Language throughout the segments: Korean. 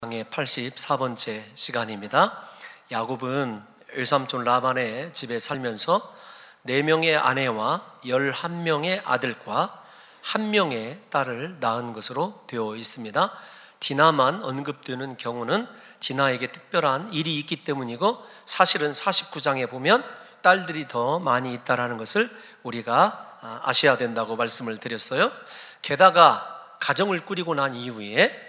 강의 84번째 시간입니다. 야곱은 외삼촌 라반의 집에 살면서 4명의 아내와 11명의 아들과 1명의 딸을 낳은 것으로 되어 있습니다. 디나만 언급되는 경우는 디나에게 특별한 일이 있기 때문이고, 사실은 49장에 보면 딸들이 더 많이 있다는 것을 우리가 아셔야 된다고 말씀을 드렸어요. 게다가 가정을 꾸리고 난 이후에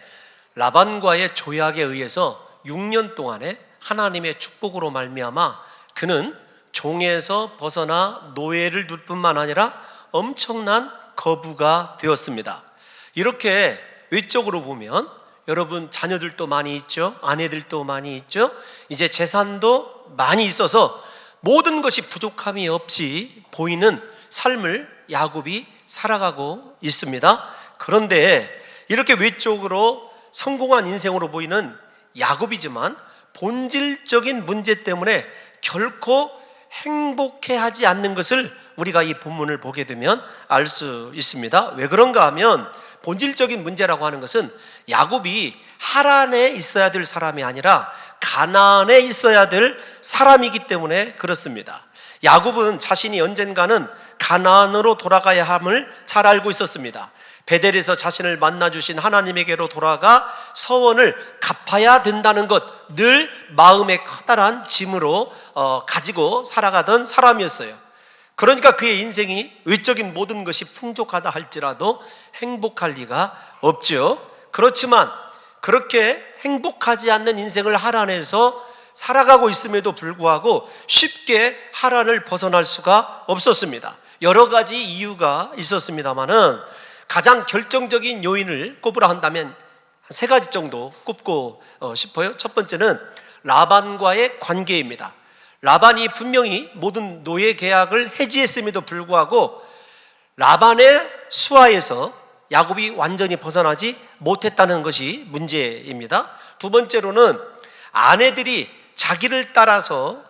라반과의 조약에 의해서 6년 동안에 하나님의 축복으로 말미암아 그는 종에서 벗어나 노예를 둘 뿐만 아니라 엄청난 거부가 되었습니다. 이렇게 외적으로 보면 여러분 자녀들도 많이 있죠, 아내들도 많이 있죠, 이제 재산도 많이 있어서 모든 것이 부족함이 없이 보이는 삶을 야곱이 살아가고 있습니다. 그런데 이렇게 외적으로 성공한 인생으로 보이는 야곱이지만 본질적인 문제 때문에 결코 행복해하지 않는 것을 우리가 이 본문을 보게 되면 알 수 있습니다. 왜 그런가 하면 본질적인 문제라고 하는 것은 야곱이 하란에 있어야 될 사람이 아니라 가나안에 있어야 될 사람이기 때문에 그렇습니다. 야곱은 자신이 언젠가는 가나안으로 돌아가야 함을 잘 알고 있었습니다. 베델에서 자신을 만나주신 하나님에게로 돌아가 서원을 갚아야 된다는 것, 늘 마음에 커다란 짐으로 가지고 살아가던 사람이었어요. 그러니까 그의 인생이 외적인 모든 것이 풍족하다 할지라도 행복할 리가 없죠. 그렇지만 그렇게 행복하지 않는 인생을 하란에서 살아가고 있음에도 불구하고 쉽게 하란을 벗어날 수가 없었습니다. 여러 가지 이유가 있었습니다만은 가장 결정적인 요인을 꼽으라 한다면 3가지 정도 꼽고 싶어요. 첫 번째는 라반과의 관계입니다. 라반이 분명히 모든 노예 계약을 해지했음에도 불구하고 라반의 수하에서 야곱이 완전히 벗어나지 못했다는 것이 문제입니다. 두 번째로는 아내들이 자기를 따라서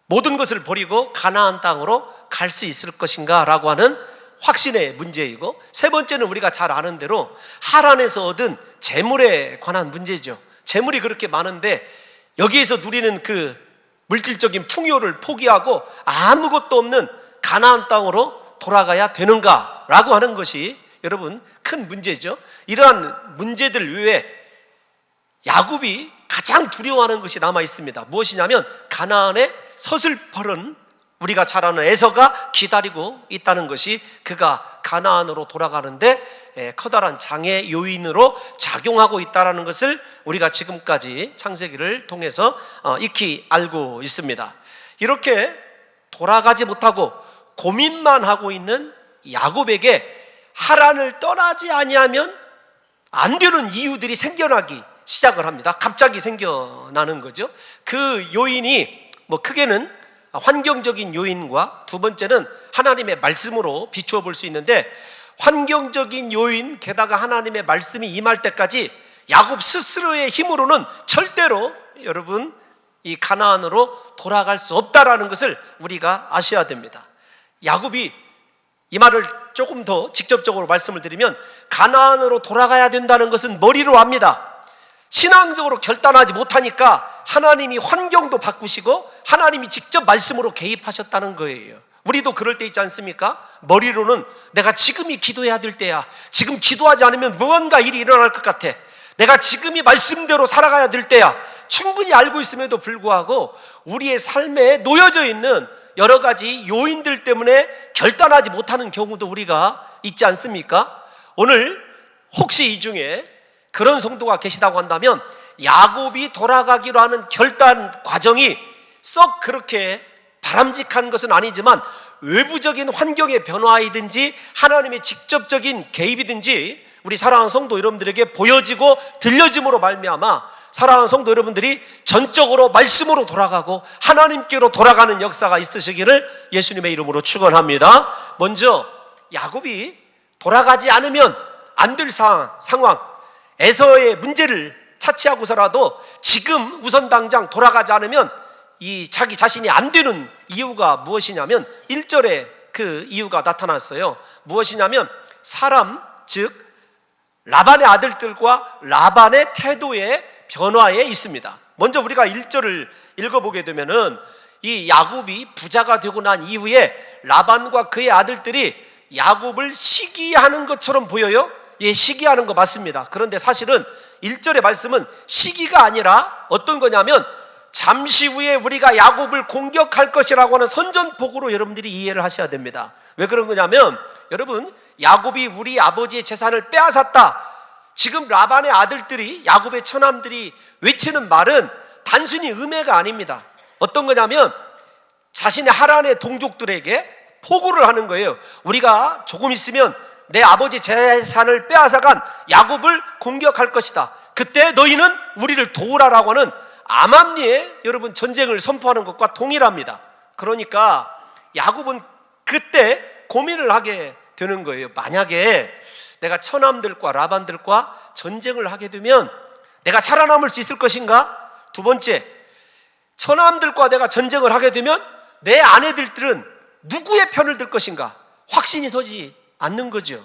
모든 것을 버리고 가나안 땅으로 갈 수 있을 것인가 라고 하는 확신의 문제이고, 세 번째는 우리가 잘 아는 대로 하란에서 얻은 재물에 관한 문제죠. 재물이 그렇게 많은데 여기에서 누리는 그 물질적인 풍요를 포기하고 아무것도 없는 가나안 땅으로 돌아가야 되는가라고 하는 것이 여러분 큰 문제죠. 이러한 문제들 외에 야곱이 가장 두려워하는 것이 남아 있습니다. 무엇이냐면 가나안의 서슬퍼른 우리가 잘 아는 에서가 기다리고 있다는 것이 그가 가나안으로 돌아가는데 커다란 장애 요인으로 작용하고 있다는 것을 우리가 지금까지 창세기를 통해서 익히 알고 있습니다. 이렇게 돌아가지 못하고 고민만 하고 있는 야곱에게 하란을 떠나지 아니하면 안 되는 이유들이 생겨나기 시작을 합니다. 갑자기 생겨나는 거죠. 그 요인이 크게는 환경적인 요인과 두 번째는 하나님의 말씀으로 비추어 볼 수 있는데, 환경적인 요인 게다가 하나님의 말씀이 임할 때까지 야곱 스스로의 힘으로는 절대로 여러분 이 가나안으로 돌아갈 수 없다라는 것을 우리가 아셔야 됩니다. 야곱이 이 말을 조금 더 직접적으로 말씀을 드리면 가나안으로 돌아가야 된다는 것은 머리로 압니다. 신앙적으로 결단하지 못하니까 하나님이 환경도 바꾸시고 하나님이 직접 말씀으로 개입하셨다는 거예요. 우리도 그럴 때 있지 않습니까? 머리로는 내가 지금이 기도해야 될 때야, 지금 기도하지 않으면 무언가 일이 일어날 것 같아, 내가 지금이 말씀대로 살아가야 될 때야, 충분히 알고 있음에도 불구하고 우리의 삶에 놓여져 있는 여러 가지 요인들 때문에 결단하지 못하는 경우도 우리가 있지 않습니까? 오늘 혹시 이 중에 그런 성도가 계시다고 한다면 야곱이 돌아가기로 하는 결단 과정이 썩 그렇게 바람직한 것은 아니지만 외부적인 환경의 변화이든지 하나님의 직접적인 개입이든지 우리 사랑하는 성도 여러분들에게 보여지고 들려짐으로 말미암아 사랑하는 성도 여러분들이 전적으로 말씀으로 돌아가고 하나님께로 돌아가는 역사가 있으시기를 예수님의 이름으로 축원합니다. 먼저 야곱이 돌아가지 않으면 안 될 상황, 에서의 문제를 차치하고서라도 지금 우선 당장 돌아가지 않으면 이 자기 자신이 안 되는 이유가 무엇이냐면 1절에 그 이유가 나타났어요. 무엇이냐면 사람, 즉 라반의 아들들과 라반의 태도에 변화에 있습니다. 먼저 우리가 1절을 읽어보게 되면은 이 야곱이 부자가 되고 난 이후에 라반과 그의 아들들이 야곱을 시기하는 것처럼 보여요. 예, 시기하는 거 맞습니다. 그런데 사실은 1절의 말씀은 시기가 아니라 어떤 거냐면 잠시 후에 우리가 야곱을 공격할 것이라고 하는 선전포고로 여러분들이 이해를 하셔야 됩니다. 왜 그런 거냐면 여러분, 야곱이 우리 아버지의 재산을 빼앗았다, 지금 라반의 아들들이, 야곱의 처남들이 외치는 말은 단순히 음해가 아닙니다. 어떤 거냐면 자신의 하란의 동족들에게 포고를 하는 거예요. 우리가 조금 있으면 내 아버지 재산을 빼앗아간 야곱을 공격할 것이다. 그때 너희는 우리를 도우라라고 하는 암암리에 여러분 전쟁을 선포하는 것과 동일합니다. 그러니까 야곱은 그때 고민을 하게 되는 거예요. 만약에 내가 처남들과 라반들과 전쟁을 하게 되면 내가 살아남을 수 있을 것인가? 두 번째, 처남들과 내가 전쟁을 하게 되면 내 아내들은 누구의 편을 들 것인가? 확신이 서지 않는 거죠.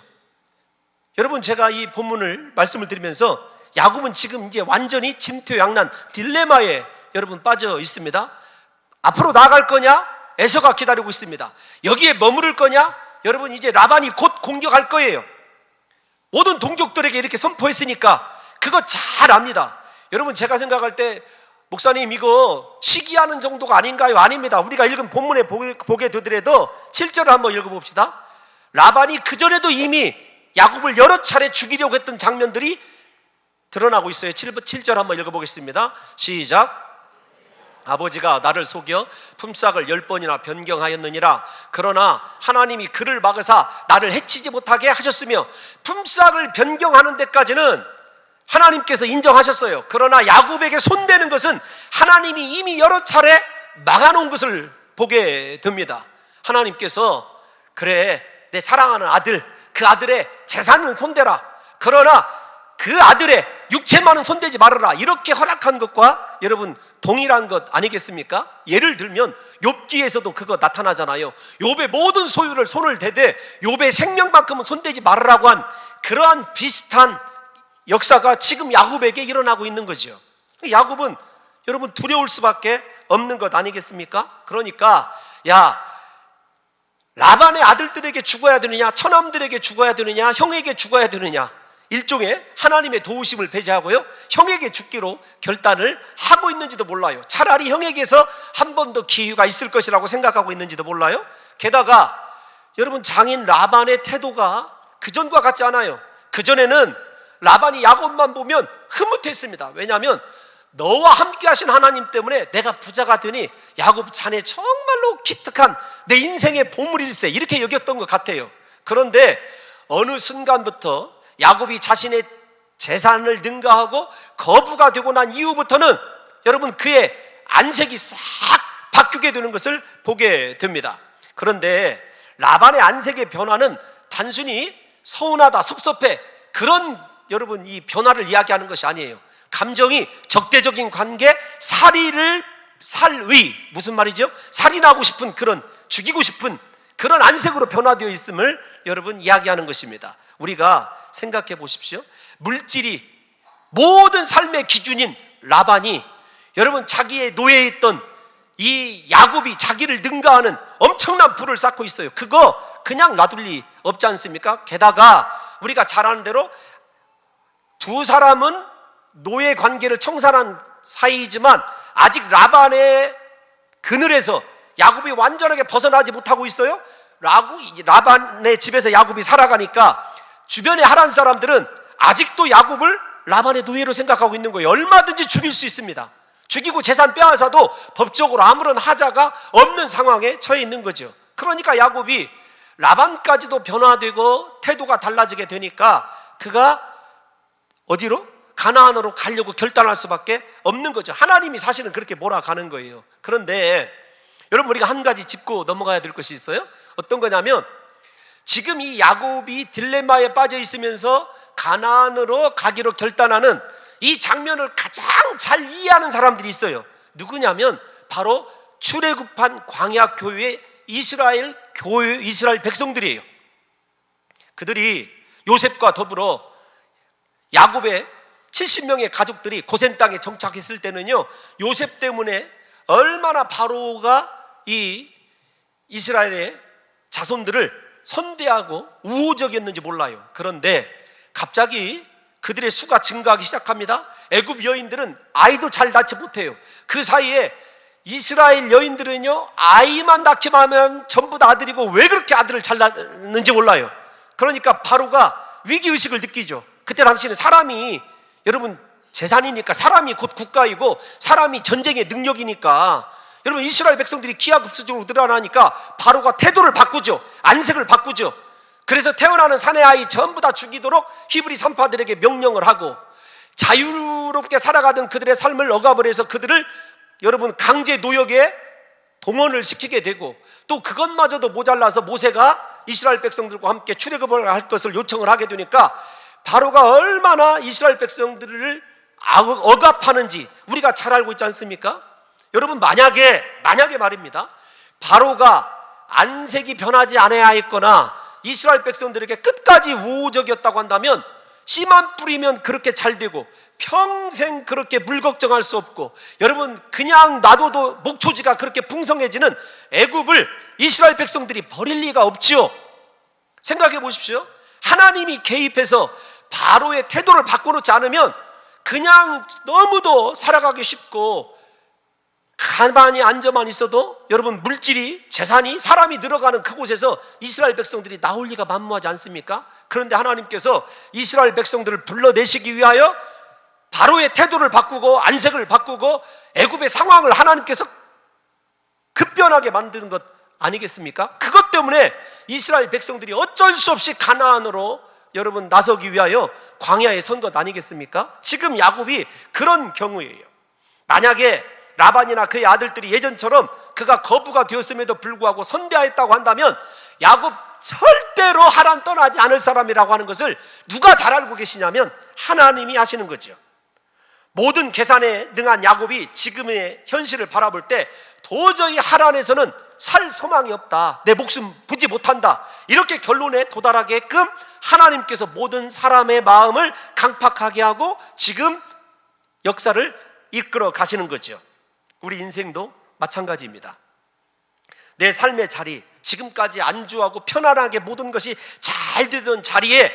여러분, 제가 이 본문을 말씀을 드리면서 야곱은 지금 이제 완전히 진퇴양난 딜레마에 여러분 빠져 있습니다. 앞으로 나아갈 거냐? 에서가 기다리고 있습니다. 여기에 머무를 거냐? 여러분, 이제 라반이 곧 공격할 거예요. 모든 동족들에게 이렇게 선포했으니까 그거 잘 압니다. 여러분, 제가 생각할 때 목사님 이거 시기하는 정도가 아닌가요? 아닙니다. 우리가 읽은 본문에 보게 되더라도 7절을 한번 읽어봅시다. 라반이 그전에도 이미 야곱을 여러 차례 죽이려고 했던 장면들이 드러나고 있어요. 7절 한번 읽어보겠습니다. 시작. 아버지가 나를 속여 품삯을 10번이나 변경하였느니라. 그러나 하나님이 그를 막으사 나를 해치지 못하게 하셨으며, 품삯을 변경하는 데까지는 하나님께서 인정하셨어요. 그러나 야곱에게 손대는 것은 하나님이 이미 여러 차례 막아놓은 것을 보게 됩니다. 하나님께서 그래, 내 사랑하는 아들, 그 아들의 재산은 손대라. 그러나 그 아들의 육체만은 손대지 말아라. 이렇게 허락한 것과 여러분 동일한 것 아니겠습니까? 예를 들면 욥기에서도 그거 나타나잖아요. 욥의 모든 소유를 손을 대되 욥의 생명만큼은 손대지 말으라고 한 그러한 비슷한 역사가 지금 야곱에게 일어나고 있는 거죠. 야곱은 여러분 두려울 수밖에 없는 것 아니겠습니까? 그러니까 야, 라반의 아들들에게 죽어야 되느냐, 처남들에게 죽어야 되느냐, 형에게 죽어야 되느냐, 일종의 하나님의 도우심을 배제하고요, 형에게 죽기로 결단을 하고 있는지도 몰라요. 차라리 형에게서 한 번 더 기회가 있을 것이라고 생각하고 있는지도 몰라요. 게다가 여러분, 장인 라반의 태도가 그전과 같지 않아요. 그전에는 라반이 야곱만 보면 흐뭇했습니다. 왜냐하면 너와 함께 하신 하나님 때문에 내가 부자가 되니 야곱 자네 정말로 기특한 내 인생의 보물일세, 이렇게 여겼던 것 같아요. 그런데 어느 순간부터 야곱이 자신의 재산을 능가하고 거부가 되고 난 이후부터는 여러분 그의 안색이 싹 바뀌게 되는 것을 보게 됩니다. 그런데 라반의 안색의 변화는 단순히 서운하다, 섭섭해, 그런 여러분 이 변화를 이야기하는 것이 아니에요. 감정이 적대적인 관계, 살위, 무슨 말이죠? 살인하고 싶은, 그런 죽이고 싶은 그런 안색으로 변화되어 있음을 여러분 이야기하는 것입니다. 우리가 생각해 보십시오. 물질이 모든 삶의 기준인 라반이 여러분 자기의 노예에 있던 이 야곱이 자기를 능가하는 엄청난 부를 쌓고 있어요. 그거 그냥 놔둘 리 없지 않습니까? 게다가 우리가 잘 아는 대로 두 사람은 노예 관계를 청산한 사이이지만 아직 라반의 그늘에서 야곱이 완전하게 벗어나지 못하고 있어요. 라반의 집에서 야곱이 살아가니까 주변의 하란 사람들은 아직도 야곱을 라반의 노예로 생각하고 있는 거예요. 얼마든지 죽일 수 있습니다. 죽이고 재산 빼앗아도 법적으로 아무런 하자가 없는 상황에 처해 있는 거죠. 그러니까 야곱이 라반까지도 변화되고 태도가 달라지게 되니까 그가 어디로? 가나안으로 가려고 결단할 수밖에 없는 거죠. 하나님이 사실은 그렇게 몰아가는 거예요. 그런데 여러분, 우리가 한 가지 짚고 넘어가야 될 것이 있어요. 어떤 거냐면 지금 이 야곱이 딜레마에 빠져 있으면서 가나안으로 가기로 결단하는 이 장면을 가장 잘 이해하는 사람들이 있어요. 누구냐면 바로 출애굽한 광야 교회의 이스라엘 백성들이에요. 그들이 요셉과 더불어 야곱의 70명의 가족들이 고센 땅에 정착했을 때는요, 요셉 때문에 얼마나 바로가 이 이스라엘의 자손들을 선대하고 우호적이었는지 몰라요. 그런데 갑자기 그들의 수가 증가하기 시작합니다. 애굽 여인들은 아이도 잘 낳지 못해요. 그 사이에 이스라엘 여인들은요, 아이만 낳기만 하면 전부 다 아들이고 왜 그렇게 아들을 잘 낳는지 몰라요. 그러니까 바로가 위기의식을 느끼죠. 그때 당시는 사람이, 여러분, 재산이니까, 사람이 곧 국가이고 사람이 전쟁의 능력이니까, 여러분, 이스라엘 백성들이 기하급수적으로 늘어나니까 바로가 태도를 바꾸죠. 안색을 바꾸죠. 그래서 태어나는 사내 아이 전부 다 죽이도록 히브리 산파들에게 명령을 하고, 자유롭게 살아가던 그들의 삶을 억압을 해서 그들을, 여러분, 강제 노역에 동원을 시키게 되고, 또 그것마저도 모자라서 모세가 이스라엘 백성들과 함께 출애굽을 할 것을 요청을 하게 되니까 바로가 얼마나 이스라엘 백성들을 억압하는지 우리가 잘 알고 있지 않습니까? 여러분, 만약에 말입니다, 바로가 안색이 변하지 않아야 했거나 이스라엘 백성들에게 끝까지 우호적이었다고 한다면, 씨만 뿌리면 그렇게 잘 되고 평생 그렇게 물 걱정할 수 없고, 여러분, 그냥 놔둬도 목초지가 그렇게 풍성해지는 애굽을 이스라엘 백성들이 버릴 리가 없지요. 생각해 보십시오. 하나님이 개입해서 바로의 태도를 바꿔놓지 않으면 그냥 너무도 살아가기 쉽고, 가만히 앉아만 있어도 여러분, 물질이, 재산이, 사람이 늘어가는 그곳에서 이스라엘 백성들이 나올 리가 만무하지 않습니까? 그런데 하나님께서 이스라엘 백성들을 불러내시기 위하여 바로의 태도를 바꾸고 안색을 바꾸고 애굽의 상황을 하나님께서 급변하게 만드는 것 아니겠습니까? 그것 때문에 이스라엘 백성들이 어쩔 수 없이 가나안으로, 여러분, 나서기 위하여 광야에 선 것 아니겠습니까? 지금 야곱이 그런 경우예요. 만약에 라반이나 그의 아들들이 예전처럼 그가 거부가 되었음에도 불구하고 선대하였다고 한다면 야곱 절대로 하란 떠나지 않을 사람이라고 하는 것을 누가 잘 알고 계시냐면 하나님이 하시는 거죠. 모든 계산에 능한 야곱이 지금의 현실을 바라볼 때 도저히 하란에서는 살 소망이 없다, 내 목숨 부지 못한다, 이렇게 결론에 도달하게끔 하나님께서 모든 사람의 마음을 강팍하게 하고 지금 역사를 이끌어 가시는 거죠. 우리 인생도 마찬가지입니다. 내 삶의 자리, 지금까지 안주하고 편안하게 모든 것이 잘 되던 자리에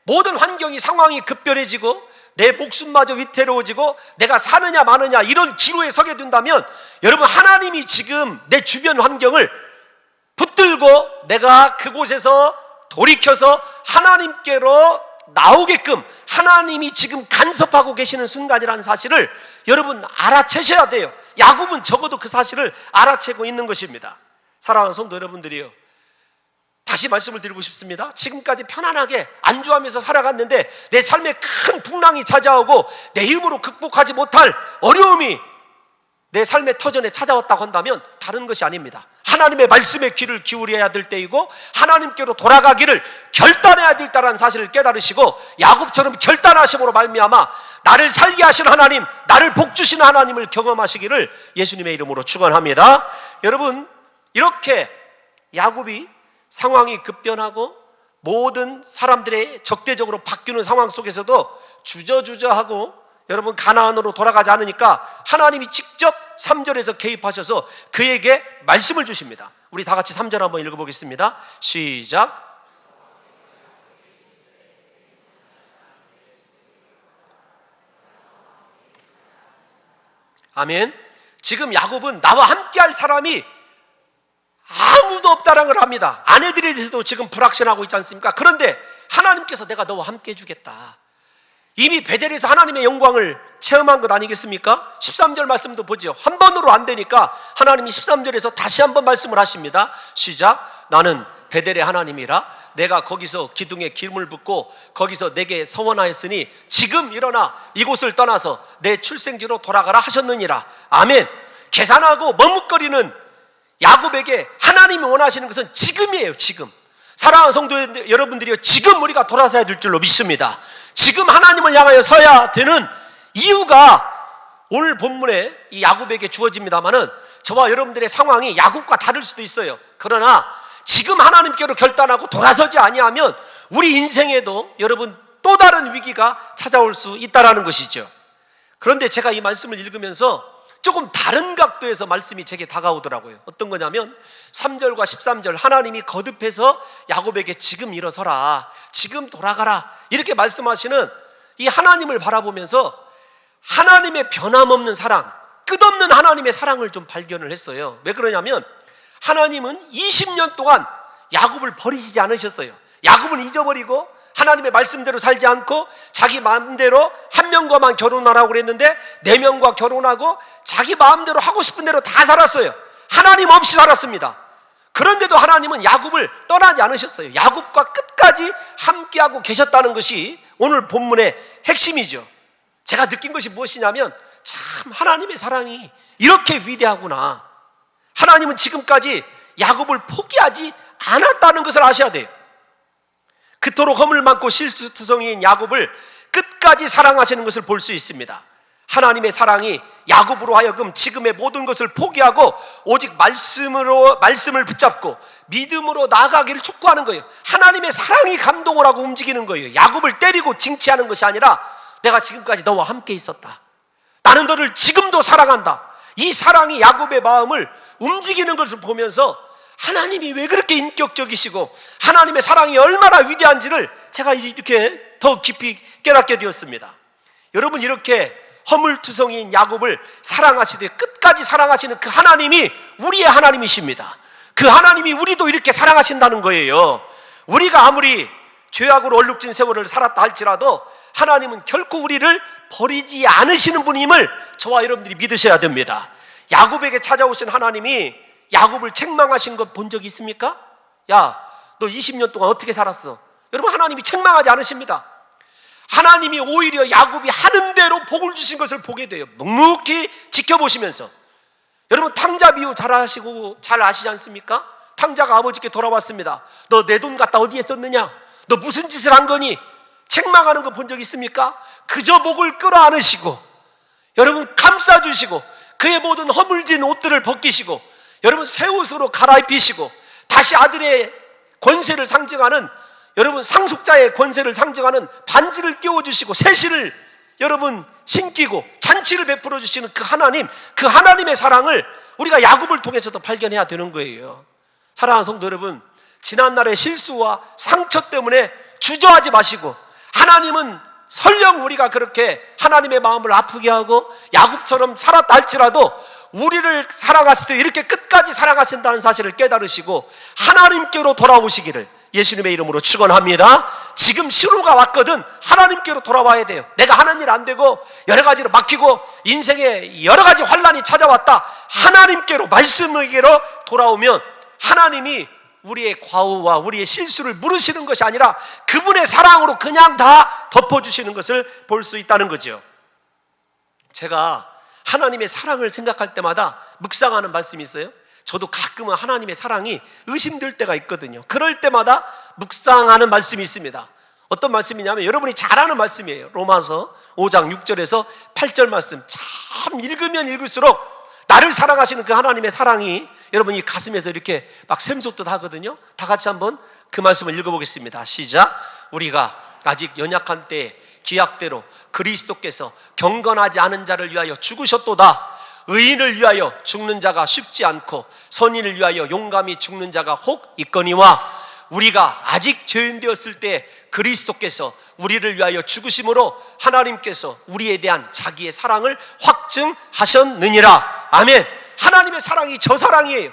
모든 환경이, 상황이 급변해지고 내 목숨마저 위태로워지고 내가 사느냐 마느냐 이런 기로에 서게 된다면, 여러분, 하나님이 지금 내 주변 환경을 붙들고 내가 그곳에서 돌이켜서 하나님께로 나오게끔 하나님이 지금 간섭하고 계시는 순간이라는 사실을 여러분 알아채셔야 돼요. 야곱은 적어도 그 사실을 알아채고 있는 것입니다. 사랑하는 성도 여러분들이요, 다시 말씀을 드리고 싶습니다. 지금까지 편안하게 안주하면서 살아갔는데 내 삶에 큰 풍랑이 찾아오고 내 힘으로 극복하지 못할 어려움이 내 삶의 터전에 찾아왔다고 한다면 다른 것이 아닙니다. 하나님의 말씀에 귀를 기울여야 될 때이고 하나님께로 돌아가기를 결단해야 될 때라는 사실을 깨달으시고 야곱처럼 결단하심으로 말미암아 나를 살게 하신 하나님, 나를 복주시는 하나님을 경험하시기를 예수님의 이름으로 축원합니다. 여러분, 이렇게 야곱이 상황이 급변하고 모든 사람들의 적대적으로 바뀌는 상황 속에서도 주저주저하고 여러분 가나안으로 돌아가지 않으니까 하나님이 직접 3절에서 개입하셔서 그에게 말씀을 주십니다. 우리 다 같이 3절 한번 읽어보겠습니다. 시작. 아멘. 지금 야곱은 나와 함께할 사람이 아무도 없다는 걸 합니다. 아내들에 대해서도 지금 불확실하고 있지 않습니까? 그런데 하나님께서 내가 너와 함께 해주겠다. 이미 베델에서 하나님의 영광을 체험한 것 아니겠습니까? 13절 말씀도 보죠. 한 번으로 안 되니까 하나님이 13절에서 다시 한번 말씀을 하십니다. 시작. 나는 베델의 하나님이라 내가 거기서 기둥에 기름을 붓고 거기서 내게 서원하였으니 지금 일어나 이곳을 떠나서 내 출생지로 돌아가라 하셨느니라. 아멘. 계산하고 머뭇거리는 야곱에게 하나님이 원하시는 것은 지금이에요. 지금. 사랑하는 성도 여러분들이요, 지금 우리가 돌아서야 될 줄로 믿습니다. 지금 하나님을 향하여 서야 되는 이유가 오늘 본문에 이 야곱에게 주어집니다만은 저와 여러분들의 상황이 야곱과 다를 수도 있어요. 그러나 지금 하나님께로 결단하고 돌아서지 아니하면 우리 인생에도 여러분 또 다른 위기가 찾아올 수 있다는 것이죠. 그런데 제가 이 말씀을 읽으면서 조금 다른 각도에서 말씀이 제게 다가오더라고요. 어떤 거냐면 3절과 13절, 하나님이 거듭해서 야곱에게 지금 일어서라, 지금 돌아가라, 이렇게 말씀하시는 이 하나님을 바라보면서 하나님의 변함없는 사랑, 끝없는 하나님의 사랑을 좀 발견을 했어요. 왜 그러냐면 하나님은 20년 동안 야곱을 버리시지 않으셨어요. 야곱은 잊어버리고 하나님의 말씀대로 살지 않고 자기 마음대로 한 명과만 결혼하라고 그랬는데 4명과 결혼하고 자기 마음대로 하고 싶은 대로 다 살았어요. 하나님 없이 살았습니다. 그런데도 하나님은 야곱을 떠나지 않으셨어요. 야곱과 끝까지 함께하고 계셨다는 것이 오늘 본문의 핵심이죠. 제가 느낀 것이 무엇이냐면 참 하나님의 사랑이 이렇게 위대하구나. 하나님은 지금까지 야곱을 포기하지 않았다는 것을 아셔야 돼요. 그토록 허물 많고 실수투성이인 야곱을 끝까지 사랑하시는 것을 볼 수 있습니다. 하나님의 사랑이 야곱으로 하여금 지금의 모든 것을 포기하고 오직 말씀을 붙잡고 믿음으로 나아가기를 촉구하는 거예요. 하나님의 사랑이 감동을 하고 움직이는 거예요. 야곱을 때리고 징치하는 것이 아니라 내가 지금까지 너와 함께 있었다, 나는 너를 지금도 사랑한다, 이 사랑이 야곱의 마음을 움직이는 것을 보면서 하나님이 왜 그렇게 인격적이시고 하나님의 사랑이 얼마나 위대한지를 제가 이렇게 더 깊이 깨닫게 되었습니다. 여러분, 이렇게 허물투성이인 야곱을 사랑하시되 끝까지 사랑하시는 그 하나님이 우리의 하나님이십니다. 그 하나님이 우리도 이렇게 사랑하신다는 거예요. 우리가 아무리 죄악으로 얼룩진 세월을 살았다 할지라도 하나님은 결코 우리를 버리지 않으시는 분임을 저와 여러분들이 믿으셔야 됩니다. 야곱에게 찾아오신 하나님이 야곱을 책망하신 것 본 적이 있습니까? 야, 너 20년 동안 어떻게 살았어? 여러분, 하나님이 책망하지 않으십니다. 하나님이 오히려 야곱이 하는 대로 복을 주신 것을 보게 돼요. 묵묵히 지켜보시면서. 여러분, 탕자 비유 잘 아시지 않습니까? 탕자가 아버지께 돌아왔습니다. 너 내 돈 갖다 어디에 썼느냐? 너 무슨 짓을 한 거니? 책망하는 거 본 적 있습니까? 그저 목을 끌어안으시고 여러분 감싸주시고 그의 모든 허물진 옷들을 벗기시고 여러분 새 옷으로 갈아입히시고 다시 아들의 권세를 상징하는, 여러분 상속자의 권세를 상징하는 반지를 끼워주시고 새실을 여러분 신기고 잔치를 베풀어 주시는 그 하나님, 그 하나님의 사랑을 우리가 야곱을 통해서도 발견해야 되는 거예요. 사랑하는 성도 여러분, 지난날의 실수와 상처 때문에 주저하지 마시고, 하나님은 설령 우리가 그렇게 하나님의 마음을 아프게 하고 야곱처럼 살았다 할지라도 우리를 사랑하실 때 이렇게 끝까지 사랑하신다는 사실을 깨달으시고 하나님께로 돌아오시기를 예수님의 이름으로 축원합니다. 지금 신호가 왔거든 하나님께로 돌아와야 돼요. 내가 하는 일 안 되고 여러 가지로 막히고 인생에 여러 가지 환란이 찾아왔다, 하나님께로 말씀에게로 돌아오면 하나님이 우리의 과오와 우리의 실수를 물으시는 것이 아니라 그분의 사랑으로 그냥 다 덮어주시는 것을 볼 수 있다는 거죠. 제가 하나님의 사랑을 생각할 때마다 묵상하는 말씀이 있어요. 저도 가끔은 하나님의 사랑이 의심될 때가 있거든요. 그럴 때마다 묵상하는 말씀이 있습니다. 어떤 말씀이냐면 여러분이 잘 아는 말씀이에요. 로마서 5장 6절에서 8절 말씀, 참 읽으면 읽을수록 나를 사랑하시는 그 하나님의 사랑이 여러분이 가슴에서 이렇게 막 샘솟듯 하거든요. 다 같이 한번 그 말씀을 읽어보겠습니다. 시작. 우리가 아직 연약한 때에 기약대로 그리스도께서 경건하지 않은 자를 위하여 죽으셨도다. 의인을 위하여 죽는 자가 쉽지 않고 선인을 위하여 용감히 죽는 자가 혹 있거니와 우리가 아직 죄인 되었을 때 그리스도께서 우리를 위하여 죽으심으로 하나님께서 우리에 대한 자기의 사랑을 확증하셨느니라. 아멘. 하나님의 사랑이 저 사랑이에요.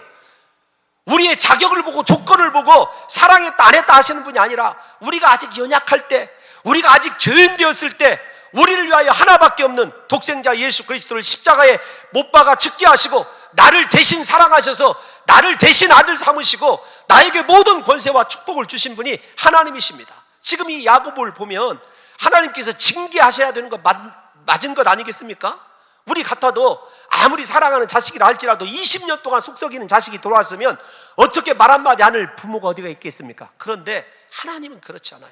우리의 자격을 보고 조건을 보고 사랑했다 안 했다 하시는 분이 아니라 우리가 아직 연약할 때, 우리가 아직 죄인 되었을 때 우리를 위하여 하나밖에 없는 독생자 예수 그리스도를 십자가에 못 박아 죽게 하시고 나를 대신 사랑하셔서 나를 대신 아들 삼으시고 나에게 모든 권세와 축복을 주신 분이 하나님이십니다. 지금 이 야곱을 보면 하나님께서 징계하셔야 되는 거 맞은 것 아니겠습니까? 우리 같아도 아무리 사랑하는 자식이라 할지라도 20년 동안 속썩이는 자식이 돌아왔으면 어떻게 말 한마디 않을 부모가 어디가 있겠습니까? 그런데 하나님은 그렇지 않아요.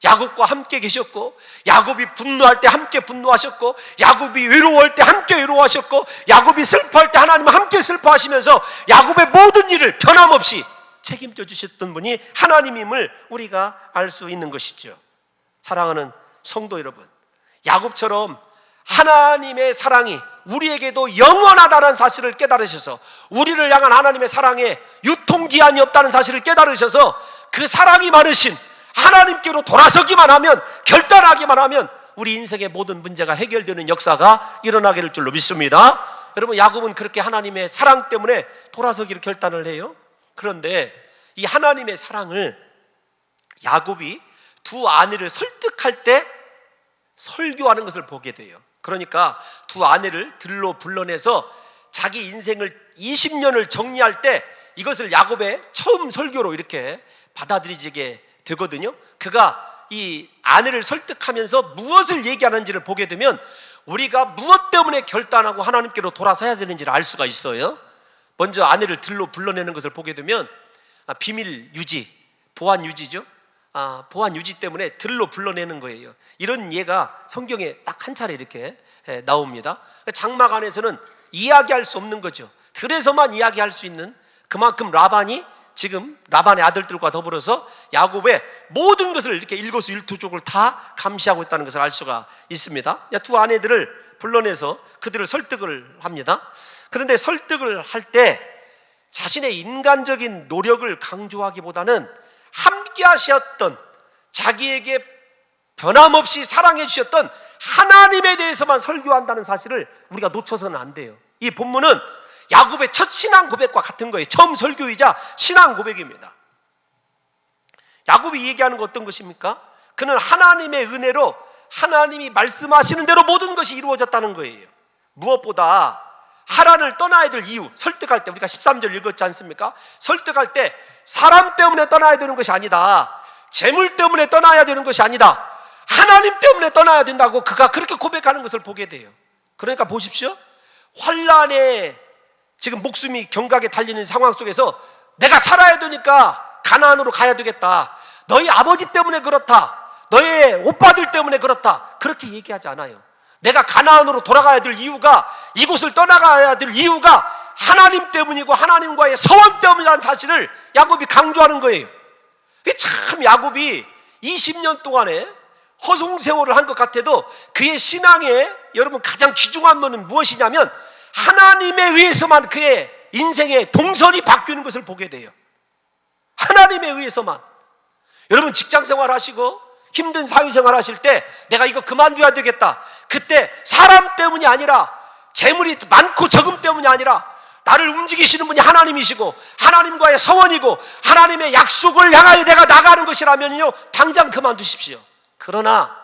야곱과 함께 계셨고 야곱이 분노할 때 함께 분노하셨고 야곱이 외로워할 때 함께 외로워하셨고 야곱이 슬퍼할 때 하나님은 함께 슬퍼하시면서 야곱의 모든 일을 변함없이 책임져 주셨던 분이 하나님임을 우리가 알 수 있는 것이죠. 사랑하는 성도 여러분, 야곱처럼 하나님의 사랑이 우리에게도 영원하다는 사실을 깨달으셔서, 우리를 향한 하나님의 사랑에 유통기한이 없다는 사실을 깨달으셔서 그 사랑이 많으신 하나님께로 돌아서기만 하면, 결단하기만 하면 우리 인생의 모든 문제가 해결되는 역사가 일어나게 될 줄로 믿습니다. 여러분, 야곱은 그렇게 하나님의 사랑 때문에 돌아서기를 결단을 해요. 그런데 이 하나님의 사랑을 야곱이 두 아내를 설득할 때 설교하는 것을 보게 돼요. 그러니까 두 아내를 들로 불러내서 자기 인생을 20년을 정리할 때 이것을 야곱의 처음 설교로 이렇게 받아들이게 되거든요. 그가 이 아내를 설득하면서 무엇을 얘기하는지를 보게 되면 우리가 무엇 때문에 결단하고 하나님께로 돌아서야 되는지를 알 수가 있어요. 먼저 아내를 들로 불러내는 것을 보게 되면 비밀 유지, 보안 유지죠. 보안 유지 때문에 들로 불러내는 거예요. 이런 예가 성경에 딱 한 차례 이렇게 나옵니다. 장막 안에서는 이야기할 수 없는 거죠. 들에서만 이야기할 수 있는, 그만큼 라반이 지금 라반의 아들들과 더불어서 야곱의 모든 것을 이렇게 일거수일투족을 다 감시하고 있다는 것을 알 수가 있습니다. 두 아내들을 불러내서 그들을 설득을 합니다. 그런데 설득을 할 때 자신의 인간적인 노력을 강조하기보다는 함께 하셨던, 자기에게 변함없이 사랑해 주셨던 하나님에 대해서만 설교한다는 사실을 우리가 놓쳐서는 안 돼요. 이 본문은 야곱의 첫 신앙 고백과 같은 거예요. 처음 설교이자 신앙 고백입니다. 야곱이 얘기하는 거 어떤 것입니까? 그는 하나님의 은혜로 하나님이 말씀하시는 대로 모든 것이 이루어졌다는 거예요. 무엇보다 하란을 떠나야 될 이유, 설득할 때 우리가 13절 읽었지 않습니까? 설득할 때 사람 때문에 떠나야 되는 것이 아니다, 재물 때문에 떠나야 되는 것이 아니다, 하나님 때문에 떠나야 된다고 그가 그렇게 고백하는 것을 보게 돼요. 그러니까 보십시오. 환란에 지금 목숨이 경각에 달리는 상황 속에서 내가 살아야 되니까 가나안으로 가야 되겠다, 너희 아버지 때문에 그렇다, 너의 오빠들 때문에 그렇다, 그렇게 얘기하지 않아요. 내가 가나안으로 돌아가야 될 이유가, 이곳을 떠나가야 될 이유가 하나님 때문이고 하나님과의 서원 때문이라는 사실을 야곱이 강조하는 거예요. 참 야곱이 20년 동안에 허송세월을 한 것 같아도 그의 신앙에 여러분 가장 귀중한 것은 무엇이냐면 하나님에 의해서만 그의 인생의 동선이 바뀌는 것을 보게 돼요. 하나님에 의해서만. 여러분 직장생활 하시고 힘든 사회생활 하실 때 내가 이거 그만둬야 되겠다, 그때 사람 때문이 아니라, 재물이 많고 적음 때문이 아니라 나를 움직이시는 분이 하나님이시고 하나님과의 서원이고 하나님의 약속을 향하여 내가 나가는 것이라면요, 당장 그만두십시오. 그러나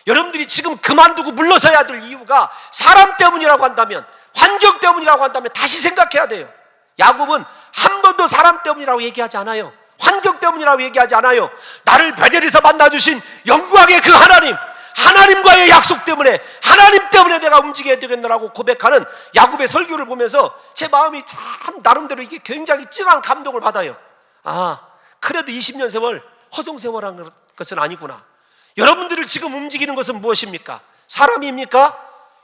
여러분들이 지금 그만두고 물러서야 될 이유가 사람 때문이라고 한다면, 환경 때문이라고 한다면 다시 생각해야 돼요. 야곱은 한 번도 사람 때문이라고 얘기하지 않아요. 환경 때문이라고 얘기하지 않아요. 나를 베델에서 만나주신 영광의 그 하나님, 하나님과의 약속 때문에, 하나님 때문에 내가 움직여야 되겠노라고 고백하는 야곱의 설교를 보면서 제 마음이 참 나름대로 이게 굉장히 찡한 감동을 받아요. 그래도 20년 세월 허송세월한 것은 아니구나. 여러분들을 지금 움직이는 것은 무엇입니까? 사람입니까?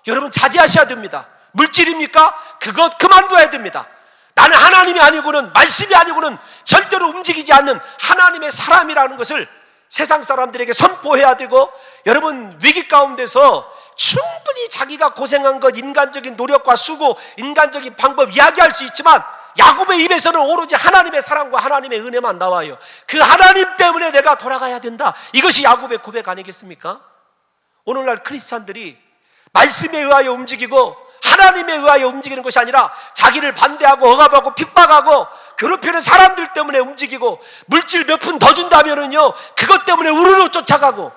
여러분 자제하셔야 됩니다. 물질입니까? 그것 그만둬야 됩니다. 나는 하나님이 아니고는, 말씀이 아니고는 절대로 움직이지 않는 하나님의 사람이라는 것을 세상 사람들에게 선포해야 되고, 여러분 위기 가운데서 충분히 자기가 고생한 것, 인간적인 노력과 수고, 인간적인 방법 이야기할 수 있지만 야곱의 입에서는 오로지 하나님의 사랑과 하나님의 은혜만 나와요. 그 하나님 때문에 내가 돌아가야 된다, 이것이 야곱의 고백 아니겠습니까? 오늘날 크리스찬들이 말씀에 의하여 움직이고 하나님에 의하여 움직이는 것이 아니라 자기를 반대하고 억압하고 핍박하고 괴롭히는 사람들 때문에 움직이고, 물질 몇 푼 더 준다면은요 그것 때문에 우르르 쫓아가고,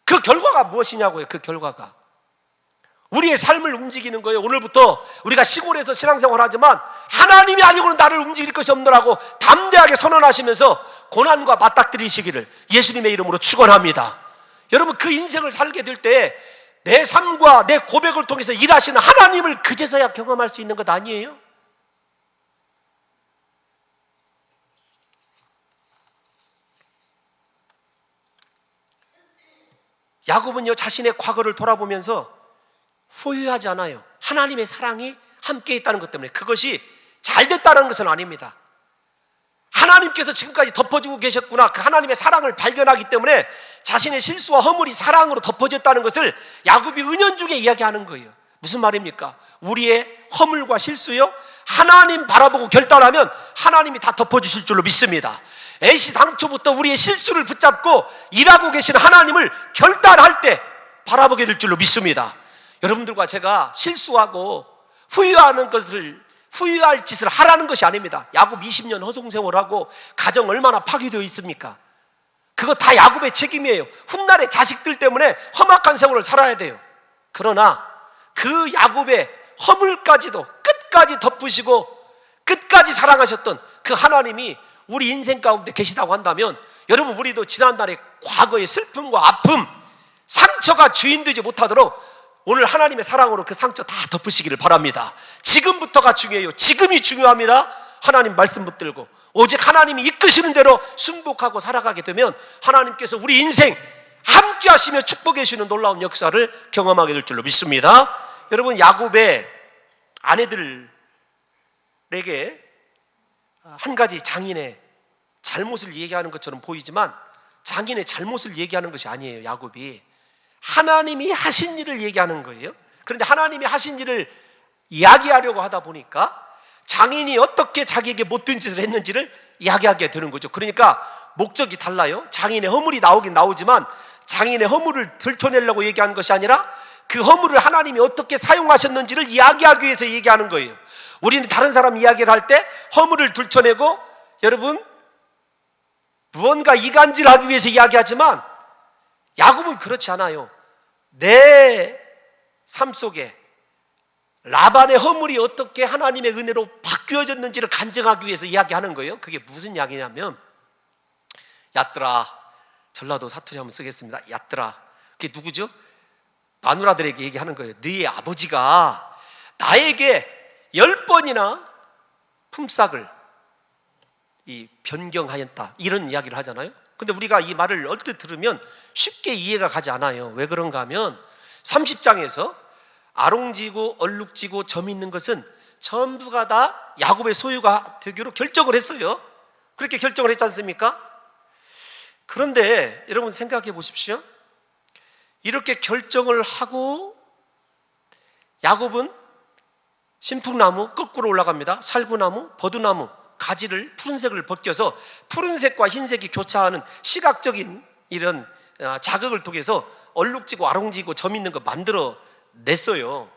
그 결과가 무엇이냐고요. 그 결과가 우리의 삶을 움직이는 거예요. 오늘부터 우리가 시골에서 신앙생활 하지만 하나님이 아니고는 나를 움직일 것이 없노라고 담대하게 선언하시면서 고난과 맞닥뜨리시기를 예수님의 이름으로 축원합니다. 여러분 그 인생을 살게 될 때 내 삶과 내 고백을 통해서 일하시는 하나님을 그제서야 경험할 수 있는 것 아니에요? 야곱은요 자신의 과거를 돌아보면서 후회하지 않아요. 하나님의 사랑이 함께 있다는 것 때문에. 그것이 잘 됐다는 것은 아닙니다. 하나님께서 지금까지 덮어주고 계셨구나, 그 하나님의 사랑을 발견하기 때문에 자신의 실수와 허물이 사랑으로 덮어졌다는 것을 야곱이 은연중에 이야기하는 거예요. 무슨 말입니까? 우리의 허물과 실수요, 하나님 바라보고 결단하면 하나님이 다 덮어주실 줄로 믿습니다. 애시당초부터 우리의 실수를 붙잡고 일하고 계신 하나님을 결단할 때 바라보게 될 줄로 믿습니다. 여러분들과 제가 실수하고 후회할 짓을 하라는 것이 아닙니다. 야곱 20년 허송세월하고 가정 얼마나 파괴되어 있습니까? 그거 다 야곱의 책임이에요. 훗날의 자식들 때문에 험악한 세월을 살아야 돼요. 그러나 그 야곱의 허물까지도 끝까지 덮으시고 끝까지 사랑하셨던 그 하나님이 우리 인생 가운데 계시다고 한다면, 여러분, 우리도 지난날의 과거의 슬픔과 아픔, 상처가 주인 되지 못하도록 오늘 하나님의 사랑으로 그 상처 다 덮으시기를 바랍니다. 지금부터가 중요해요. 지금이 중요합니다. 하나님 말씀 붙들고 오직 하나님이 이끄시는 대로 순복하고 살아가게 되면 하나님께서 우리 인생 함께 하시며 축복해 주시는 놀라운 역사를 경험하게 될 줄로 믿습니다. 여러분, 야곱의 아내들에게 한 가지 장인의 잘못을 얘기하는 것처럼 보이지만 장인의 잘못을 얘기하는 것이 아니에요. 야곱이 하나님이 하신 일을 얘기하는 거예요. 그런데 하나님이 하신 일을 이야기하려고 하다 보니까 장인이 어떻게 자기에게 못된 짓을 했는지를 이야기하게 되는 거죠. 그러니까 목적이 달라요. 장인의 허물이 나오긴 나오지만 장인의 허물을 들춰내려고 얘기하는 것이 아니라 그 허물을 하나님이 어떻게 사용하셨는지를 이야기하기 위해서 얘기하는 거예요. 우리는 다른 사람 이야기를 할 때 허물을 들춰내고, 여러분, 무언가 이간질하기 위해서 이야기하지만 야곱은 그렇지 않아요. 내 삶 속에 라반의 허물이 어떻게 하나님의 은혜로 바뀌어졌는지를 간증하기 위해서 이야기하는 거예요. 그게 무슨 이야기냐면, 얕들아, 전라도 사투리 한번 쓰겠습니다. 얕들아, 그게 누구죠? 마누라들에게 얘기하는 거예요. 너희 아버지가 나에게 10번이나 품삯을 변경하였다, 이런 이야기를 하잖아요. 근데 우리가 이 말을 얼핏 들으면 쉽게 이해가 가지 않아요. 왜 그런가 하면 30장에서 아롱지고 얼룩지고 점 있는 것은 전부가 다 야곱의 소유가 되기로 결정을 했어요. 그렇게 결정을 했지 않습니까? 그런데 여러분 생각해 보십시오. 이렇게 결정을 하고 야곱은 신풍나무 거꾸로 올라갑니다. 살구나무, 버드나무 가지를 푸른색을 벗겨서 푸른색과 흰색이 교차하는 시각적인 이런 자극을 통해서 얼룩지고 아롱지고 점 있는 거 만들어 냈어요.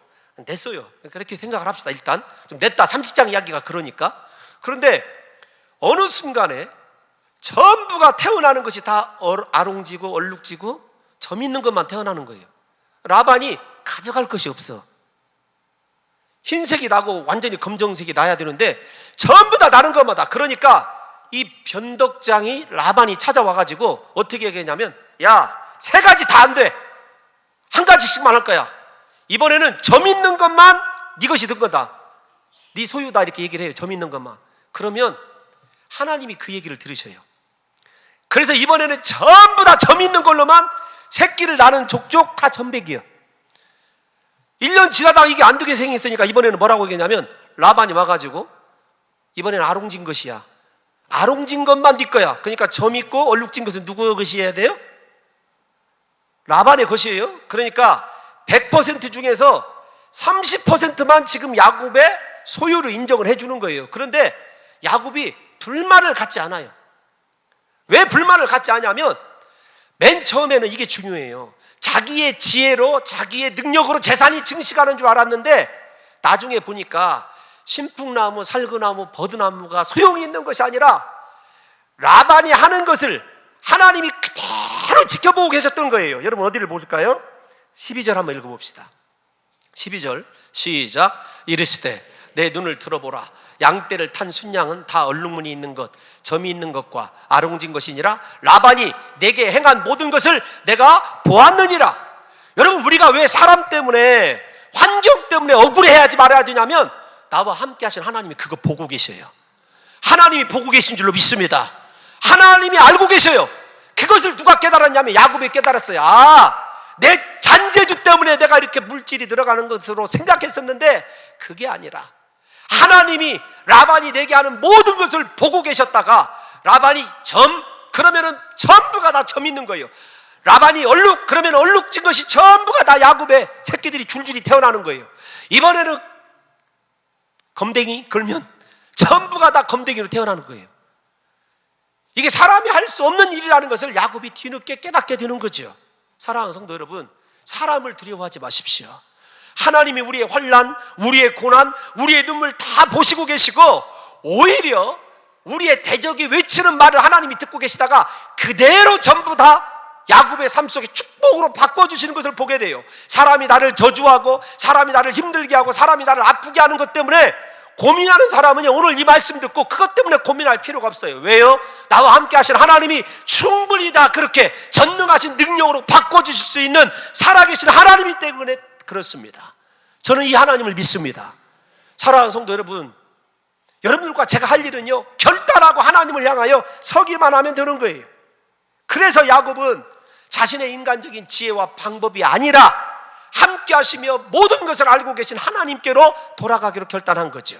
그렇게 생각을 합시다. 일단 좀 냈다. 30장 이야기가 그러니까. 그런데 어느 순간에 전부가 태어나는 것이 다 아롱지고 얼룩지고 점 있는 것만 태어나는 거예요. 라반이 가져갈 것이 없어. 흰색이 나고 완전히 검정색이 나야 되는데 전부 다 나는 것마다. 그러니까 이 변덕장이 라반이 찾아와가지고 어떻게 얘기했냐면, 야, 3가지 다 안 돼. 1가지씩만 할 거야. 이번에는 점 있는 것만 네 것이 된 거다. 네 소유다, 이렇게 얘기를 해요. 점 있는 것만. 그러면 하나님이 그 얘기를 들으셔요. 그래서 이번에는 전부 다 점 있는 걸로만 새끼를 낳는 족족 다 점백이에요. 1년 지나다가 이게 안 되게 생겼으니까 이번에는 뭐라고 얘기했냐면, 라반이 와가지고 이번에는 아롱진 것이야. 아롱진 것만 네 거야. 그러니까 점 있고 얼룩진 것은 누구 것이어야 돼요? 라반의 것이에요. 그러니까 100% 중에서 30%만 지금 야곱의 소유를 인정을 해주는 거예요. 그런데 야곱이 불만을 갖지 않아요. 왜 불만을 갖지 않냐면, 맨 처음에는 이게 중요해요. 자기의 지혜로, 자기의 능력으로 재산이 증식하는 줄 알았는데 나중에 보니까 신풍나무, 살구나무, 버드나무가 소용이 있는 것이 아니라 라반이 하는 것을 하나님이 그대로 지켜보고 계셨던 거예요. 여러분 어디를 보실까요? 12절 한번 읽어봅시다. 12절 시작. 이르시되 내 눈을 들어보라. 양떼를 탄 순양은 다 얼룩무늬 있는 것, 점이 있는 것과 아롱진 것이니라. 라반이 내게 행한 모든 것을 내가 보았느니라. 여러분, 우리가 왜 사람 때문에, 환경 때문에 억울해하지 말아야 되냐면, 나와 함께 하신 하나님이 그거 보고 계셔요. 하나님이 보고 계신 줄로 믿습니다. 하나님이 알고 계셔요. 그것을 누가 깨달았냐면 야곱이 깨달았어요. 내 잔재주 때문에 내가 이렇게 물질이 들어가는 것으로 생각했었는데 그게 아니라 하나님이 라반이 내게 하는 모든 것을 보고 계셨다가 라반이 그러면은 전부가 다 점 있는 거예요. 라반이 그러면 얼룩진 것이 전부가 다 야곱의 새끼들이 줄줄이 태어나는 거예요. 이번에는 검댕이 걸면 전부가 다 검댕이로 태어나는 거예요. 이게 사람이 할 수 없는 일이라는 것을 야곱이 뒤늦게 깨닫게 되는 거죠. 사랑하는 성도 여러분, 사람을 두려워하지 마십시오. 하나님이 우리의 환난, 우리의 고난, 우리의 눈물 다 보시고 계시고, 오히려 우리의 대적이 외치는 말을 하나님이 듣고 계시다가 그대로 전부 다 야곱의 삶 속에 축복으로 바꿔주시는 것을 보게 돼요. 사람이 나를 저주하고, 사람이 나를 힘들게 하고, 사람이 나를 아프게 하는 것 때문에 고민하는 사람은요, 오늘 이 말씀 듣고 그것 때문에 고민할 필요가 없어요. 왜요? 나와 함께 하신 하나님이 충분히 다 그렇게 전능하신 능력으로 바꿔주실 수 있는 살아계신 하나님이기 때문에 그렇습니다. 저는 이 하나님을 믿습니다. 사랑하는 성도 여러분, 여러분들과 제가 할 일은요, 결단하고 하나님을 향하여 서기만 하면 되는 거예요. 그래서 야곱은 자신의 인간적인 지혜와 방법이 아니라 함께 하시며 모든 것을 알고 계신 하나님께로 돌아가기로 결단한 거죠.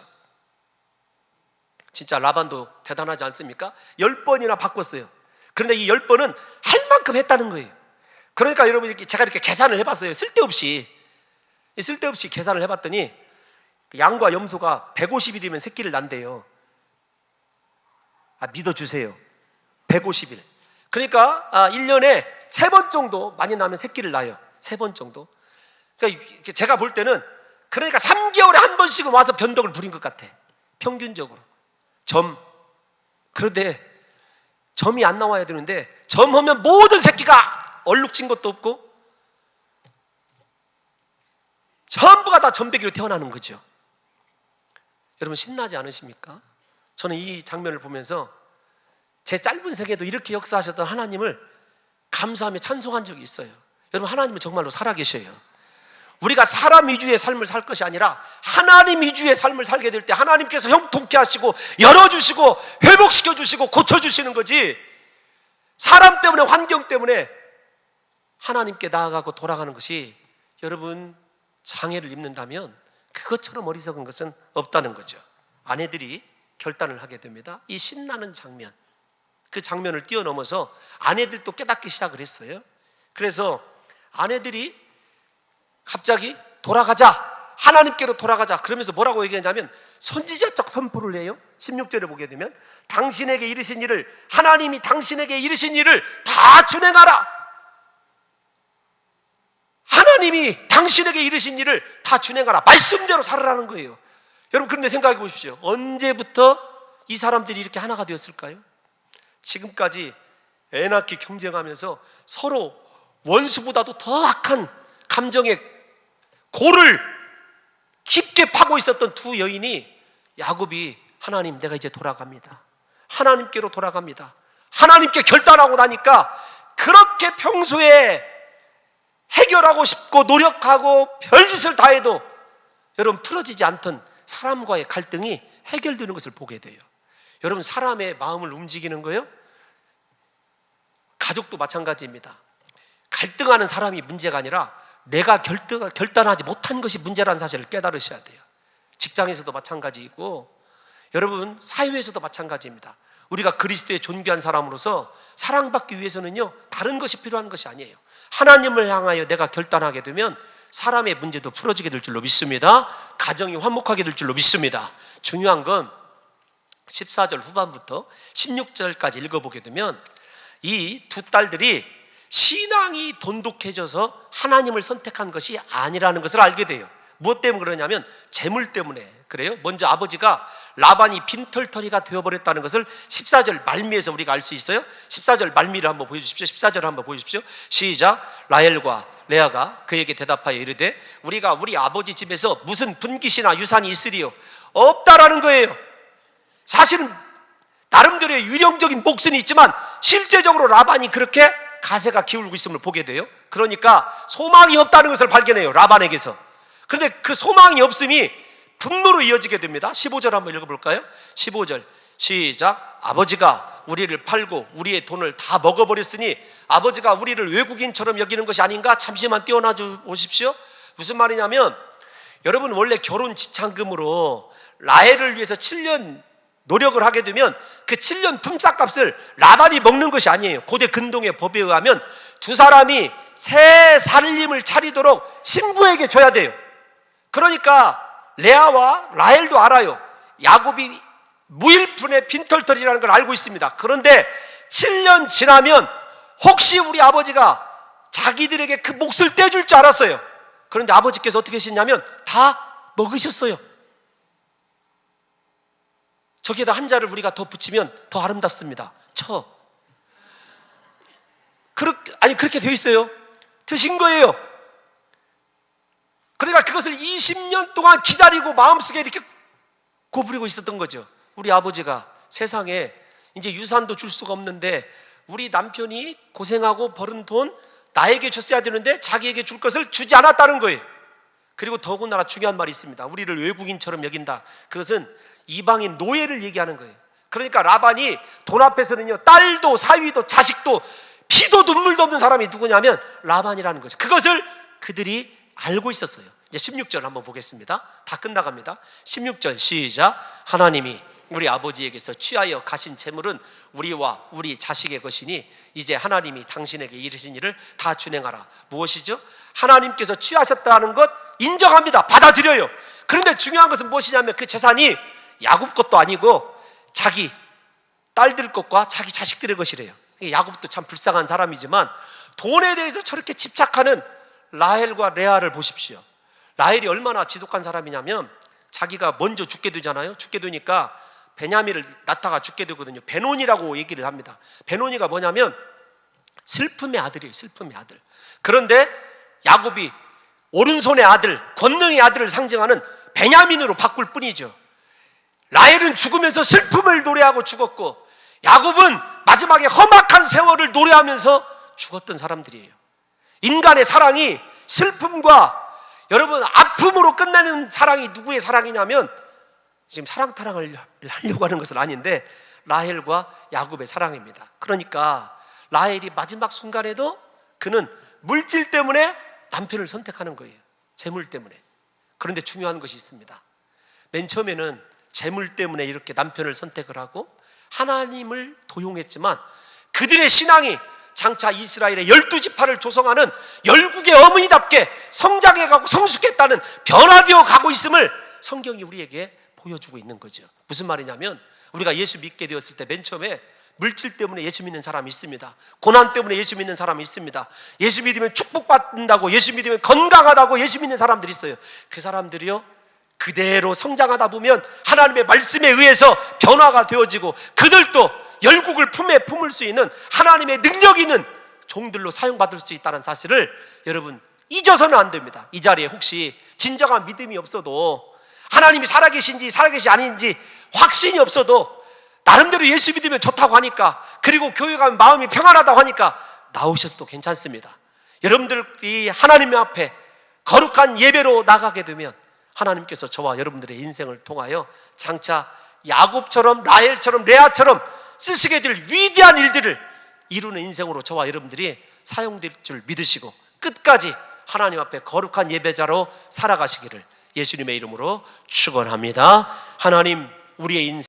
진짜 라반도 대단하지 않습니까? 10번이나 바꿨어요. 그런데 이 10번은 할 만큼 했다는 거예요. 그러니까 여러분, 제가 이렇게 계산을 해봤어요. 쓸데없이 계산을 해봤더니 양과 염소가 150일이면 새끼를 난대요. 믿어주세요. 150일. 그러니까 1년에 3번 정도 많이 나면 새끼를 낳아요. 3번 정도. 그러니까 제가 볼 때는, 그러니까 3개월에 한 번씩은 와서 변덕을 부린 것 같아. 평균적으로. 그런데 점이 안 나와야 되는데, 점하면 모든 새끼가 얼룩진 것도 없고 전부가 다 점배기로 태어나는 거죠. 여러분, 신나지 않으십니까? 저는 이 장면을 보면서 제 짧은 생애도 이렇게 역사하셨던 하나님을 감사하며 찬송한 적이 있어요. 여러분, 하나님은 정말로 살아계셔요. 우리가 사람 위주의 삶을 살 것이 아니라 하나님 위주의 삶을 살게 될 때 하나님께서 형통케 하시고 열어주시고 회복시켜주시고 고쳐주시는 거지, 사람 때문에, 환경 때문에 하나님께 나아가고 돌아가는 것이, 여러분, 장애를 입는다면 그것처럼 어리석은 것은 없다는 거죠. 아내들이 결단을 하게 됩니다. 이 신나는 장면, 그 장면을 뛰어넘어서 아내들도 깨닫기 시작을 했어요. 그래서 아내들이 갑자기 돌아가자, 하나님께로 돌아가자 그러면서 뭐라고 얘기했냐면 선지자적 선포를 해요. 16절에 보게 되면 당신에게 이르신 일을, 하나님이 당신에게 이르신 일을 다 준행하라. 하나님이 당신에게 이르신 일을 다 준행하라. 말씀대로 살아라는 거예요. 여러분, 그런데 생각해 보십시오. 언제부터 이 사람들이 이렇게 하나가 되었을까요? 지금까지 애 낳기 경쟁하면서 서로 원수보다도 더 악한 감정의 골을 깊게 파고 있었던 두 여인이, 야곱이 하나님, 내가 이제 돌아갑니다, 하나님께로 돌아갑니다, 하나님께 결단하고 나니까 그렇게 평소에 해결하고 싶고 노력하고 별짓을 다 해도 여러분 풀어지지 않던 사람과의 갈등이 해결되는 것을 보게 돼요. 여러분, 사람의 마음을 움직이는 거요, 가족도 마찬가지입니다. 갈등하는 사람이 문제가 아니라 내가 결단하지 못한 것이 문제라는 사실을 깨달으셔야 돼요. 직장에서도 마찬가지이고, 여러분, 사회에서도 마찬가지입니다. 우리가 그리스도의 존귀한 사람으로서 사랑받기 위해서는요, 다른 것이 필요한 것이 아니에요. 하나님을 향하여 내가 결단하게 되면 사람의 문제도 풀어지게 될 줄로 믿습니다. 가정이 화목하게 될 줄로 믿습니다. 중요한 건 14절 후반부터 16절까지 읽어보게 되면 이 두 딸들이 신앙이 돈독해져서 하나님을 선택한 것이 아니라는 것을 알게 돼요. 무엇 때문에 그러냐면 재물 때문에 그래요. 먼저 아버지가 라반이 빈털터리가 되어버렸다는 것을 14절 말미에서 우리가 알 수 있어요. 14절 말미를 한번 보여주십시오. 14절을 한번 보여주십시오. 시작. 라헬과 레아가 그에게 대답하여 이르되 우리가 우리 아버지 집에서 무슨 분깃이나 유산이 있으리요? 없다라는 거예요. 사실은 나름대로의 유령적인 목선이 있지만 실제적으로 라반이 그렇게 가세가 기울고 있음을 보게 돼요. 그러니까 소망이 없다는 것을 발견해요, 라반에게서. 그런데 그 소망이 없음이 분노로 이어지게 됩니다. 15절 한번 읽어볼까요? 15절 시작. 아버지가 우리를 팔고 우리의 돈을 다 먹어버렸으니 아버지가 우리를 외국인처럼 여기는 것이 아닌가? 잠시만 띄워놔 보십시오. 무슨 말이냐면, 여러분, 원래 결혼 지참금으로 라헬을 위해서 7년 노력을 하게 되면 그 7년 품삯값을 라반이 먹는 것이 아니에요. 고대 근동의 법에 의하면 두 사람이 새 살림을 차리도록 신부에게 줘야 돼요. 그러니까 레아와 라헬도 알아요. 야곱이 무일푼의 빈털털이라는 걸 알고 있습니다. 그런데 7년 지나면 혹시 우리 아버지가 자기들에게 그 몫을 떼줄 줄 알았어요. 그런데 아버지께서 어떻게 하셨냐면 다 먹으셨어요. 저기에다 한자를 우리가 더 붙이면 더 아름답습니다. 그렇게 되어 있어요. 드신 거예요. 그러니까 그것을 20년 동안 기다리고 마음속에 이렇게 고부리고 있었던 거죠. 우리 아버지가 세상에 이제 유산도 줄 수가 없는데 우리 남편이 고생하고 벌은 돈 나에게 줬어야 되는데 자기에게 줄 것을 주지 않았다는 거예요. 그리고 더군다나 중요한 말이 있습니다. 우리를 외국인처럼 여긴다. 그것은 이방인 노예를 얘기하는 거예요. 그러니까 라반이 돈 앞에서는요, 딸도 사위도 자식도 피도 눈물도 없는 사람이 누구냐면 라반이라는 거죠. 그것을 그들이 알고 있었어요. 이제 16절 한번 보겠습니다. 다 끝나갑니다. 16절 시작. 하나님이 우리 아버지에게서 취하여 가신 재물은 우리와 우리 자식의 것이니 이제 하나님이 당신에게 이르신 일을 다 준행하라. 무엇이죠? 하나님께서 취하셨다는 것 인정합니다. 받아들여요. 그런데 중요한 것은 무엇이냐면 그 재산이 야곱 것도 아니고 자기 딸들 것과 자기 자식들의 것이래요. 야곱도 참 불쌍한 사람이지만 돈에 대해서 저렇게 집착하는 라헬과 레아를 보십시오. 라헬이 얼마나 지독한 사람이냐면 자기가 먼저 죽게 되잖아요. 죽게 되니까 베냐민을 낳다가 죽게 되거든요. 베노니라고 얘기를 합니다. 베노니가 뭐냐면 슬픔의 아들이에요. 슬픔의 아들. 그런데 야곱이 오른손의 아들, 권능의 아들을 상징하는 베냐민으로 바꿀 뿐이죠. 라헬은 죽으면서 슬픔을 노래하고 죽었고 야곱은 마지막에 험악한 세월을 노래하면서 죽었던 사람들이에요. 인간의 사랑이 슬픔과 여러분 아픔으로 끝나는 사랑이 누구의 사랑이냐면 지금 사랑타랑을 하려고 하는 것은 아닌데 라헬과 야곱의 사랑입니다. 그러니까 라헬이 마지막 순간에도 그는 물질 때문에 남편을 선택하는 거예요. 재물 때문에. 그런데 중요한 것이 있습니다. 맨 처음에는 재물 때문에 이렇게 남편을 선택을 하고 하나님을 도용했지만 그들의 신앙이 장차 이스라엘의 12지파를 조성하는 열국의 어머니답게 성장해가고 성숙했다는 변화되어 가고 있음을 성경이 우리에게 보여주고 있는 거죠. 무슨 말이냐면 우리가 예수 믿게 되었을 때 맨 처음에 물질 때문에 예수 믿는 사람이 있습니다. 고난 때문에 예수 믿는 사람이 있습니다. 예수 믿으면 축복받는다고, 예수 믿으면 건강하다고 예수 믿는 사람들이 있어요. 그 사람들이요 그대로 성장하다 보면 하나님의 말씀에 의해서 변화가 되어지고 그들도 열국을 품에 품을 수 있는 하나님의 능력 있는 종들로 사용받을 수 있다는 사실을 여러분 잊어서는 안 됩니다. 이 자리에 혹시 진정한 믿음이 없어도 하나님이 살아계신지 살아계시 아닌지 확신이 없어도 나름대로 예수 믿으면 좋다고 하니까 그리고 교회 가면 마음이 평안하다고 하니까 나오셔도 괜찮습니다. 여러분들이 하나님 앞에 거룩한 예배로 나가게 되면 하나님께서 저와 여러분들의 인생을 통하여 장차 야곱처럼 라헬처럼 레아처럼 쓰시게 될 위대한 일들을 이루는 인생으로 저와 여러분들이 사용될 줄 믿으시고 끝까지 하나님 앞에 거룩한 예배자로 살아가시기를 예수님의 이름으로 축원합니다. 하나님 우리의 인생